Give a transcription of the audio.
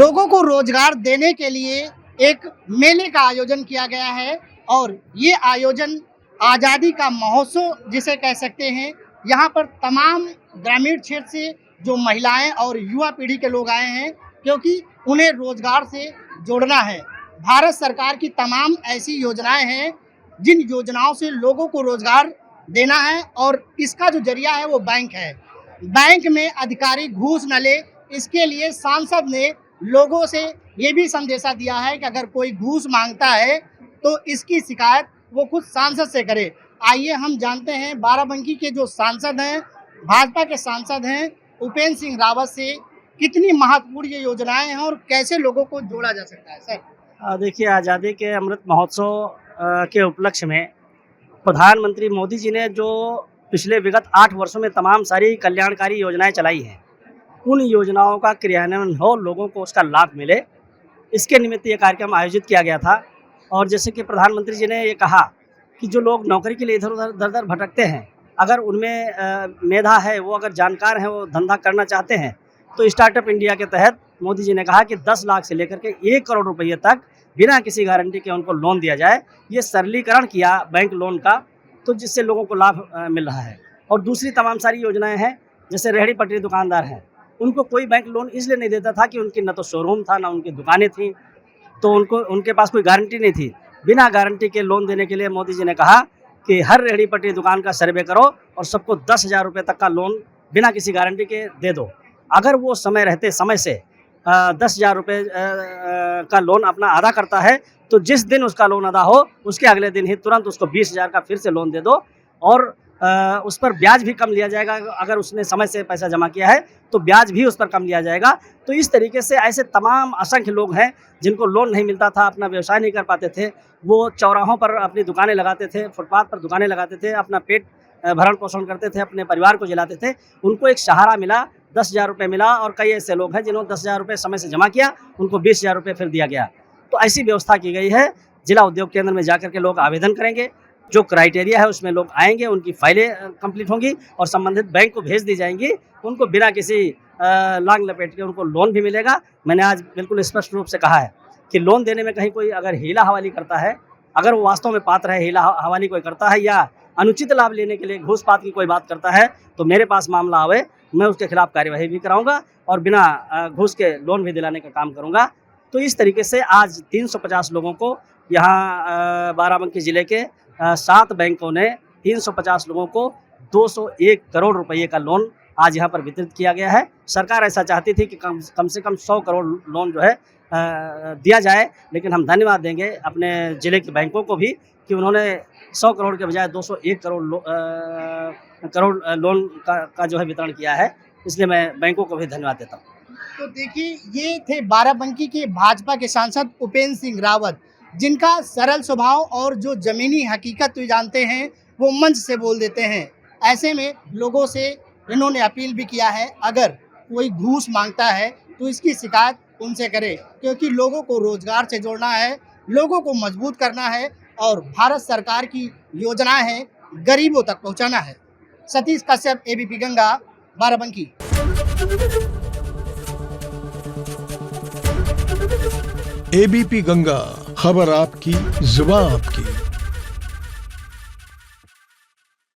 लोगों को रोजगार देने के लिए एक मेले का आयोजन किया गया है और ये आयोजन आज़ादी का महोत्सव जिसे कह सकते हैं। यहाँ पर तमाम ग्रामीण क्षेत्र से जो महिलाएं और युवा पीढ़ी के लोग आए हैं क्योंकि उन्हें रोजगार से जोड़ना है। भारत सरकार की तमाम ऐसी योजनाएं हैं जिन योजनाओं से लोगों को रोजगार देना है और इसका जो जरिया है वो बैंक है। बैंक में अधिकारी घूस न ले, इसके लिए सांसद ने लोगों से ये भी संदेशा दिया है कि अगर कोई घूस मांगता है तो इसकी शिकायत वो खुद सांसद से करे। आइए हम जानते हैं बाराबंकी के जो सांसद हैं, भाजपा के सांसद हैं उपेंद्र सिंह रावत से, कितनी महत्वपूर्ण ये योजनाएं हैं और कैसे लोगों को जोड़ा जा सकता है। सर देखिए, आज़ादी के अमृत महोत्सव के उपलक्ष्य में प्रधानमंत्री मोदी जी ने जो पिछले विगत 8 वर्षों में तमाम सारी कल्याणकारी योजनाएं चलाई हैं, उन योजनाओं का क्रियान्वयन हो, लोगों को उसका लाभ मिले, इसके निमित्त ये कार्यक्रम आयोजित किया गया था। और जैसे कि प्रधानमंत्री जी ने ये कहा कि जो लोग नौकरी के लिए इधर उधर दर दर भटकते हैं, अगर उनमें मेधा है, वो अगर जानकार हैं, वो धंधा करना चाहते हैं, तो स्टार्टअप इंडिया के तहत मोदी जी ने कहा कि 10 लाख से लेकर के 1 करोड़ रुपये तक बिना किसी गारंटी के उनको लोन दिया जाए। ये सरलीकरण किया बैंक लोन का, तो जिससे लोगों को लाभ मिल रहा है। और दूसरी तमाम सारी योजनाएं हैं, जैसे रेहड़ी पटरी दुकानदार हैं, उनको कोई बैंक लोन इसलिए नहीं देता था कि उनकी न तो शोरूम था, ना उनकी दुकानें थीं, तो उनके पास कोई गारंटी नहीं थी। बिना गारंटी के लोन देने के लिए मोदी जी ने कहा कि हर रेहड़ी पटरी दुकान का सर्वे करो और सबको 10,000 रुपये तक का लोन बिना किसी गारंटी के दे दो। अगर वो समय रहते समय से 10,000 रुपये का लोन अपना अदा करता है, तो जिस दिन उसका लोन अदा हो उसके अगले दिन ही तुरंत उसको 20,000 का फिर से लोन दे दो और उस पर ब्याज भी कम लिया जाएगा। अगर उसने समय से पैसा जमा किया है तो ब्याज भी उस पर कम लिया जाएगा। तो इस तरीके से ऐसे तमाम असंख्य लोग हैं जिनको लोन नहीं मिलता था, अपना व्यवसाय नहीं कर पाते थे, वो चौराहों पर अपनी दुकानें लगाते थे, फुटपाथ पर दुकानें लगाते थे, अपना पेट भरण पोषण करते थे, अपने परिवार को जिलाते थे। उनको एक सहारा मिला, 10,000 रुपये मिला। और कई ऐसे लोग हैं जिन्होंने 10,000 रुपये समय से जमा किया, उनको 20,000 रुपये फिर दिया गया। तो ऐसी व्यवस्था की गई है। जिला उद्योग केंद्र में जाकर के लोग आवेदन करेंगे, जो क्राइटेरिया है उसमें लोग आएंगे, उनकी फाइलें कंप्लीट होंगी और संबंधित बैंक को भेज दी जाएंगी। उनको बिना किसी लांग लपेट के उनको लोन भी मिलेगा। मैंने आज बिल्कुल स्पष्ट रूप से कहा है कि लोन देने में कहीं कोई अगर हीला हवाली करता है, अगर वो वास्तव में पात्र है, हीला हवाली कोई करता है या अनुचित लाभ लेने के लिए घूस पात की कोई बात करता है, तो मेरे पास मामला आवे, मैं उसके खिलाफ कार्यवाही भी कराऊंगा और बिना घूस के लोन भी दिलाने का काम करूंगा। तो इस तरीके से आज 350 लोगों को यहाँ बाराबंकी ज़िले के 7 बैंकों ने 350 लोगों को 201 करोड़ रुपये का लोन आज यहाँ पर वितरित किया गया है। सरकार ऐसा चाहती थी कि कम से कम 100 करोड़ लोन जो है दिया जाए, लेकिन हम धन्यवाद देंगे अपने ज़िले के बैंकों को भी कि उन्होंने 100 करोड़ के बजाय 201 करोड़ लोन का जो है वितरण किया है। इसलिए मैं बैंकों को भी धन्यवाद देता हूँ। तो देखिए, ये थे बाराबंकी के भाजपा के सांसद उपेंद्र सिंह रावत, जिनका सरल स्वभाव और जो ज़मीनी हकीकत तो जानते हैं वो मंच से बोल देते हैं। ऐसे में लोगों से इन्होंने अपील भी किया है, अगर कोई घूस मांगता है तो इसकी शिकायत उनसे करे, क्योंकि लोगों को रोजगार से जोड़ना है, लोगों को मजबूत करना है और भारत सरकार की योजनाएं हैं गरीबों तक पहुंचाना है। सतीश कश्यप, एबीपी गंगा, बाराबंकी। एबीपी गंगा, खबर आपकी, जुबान आपकी।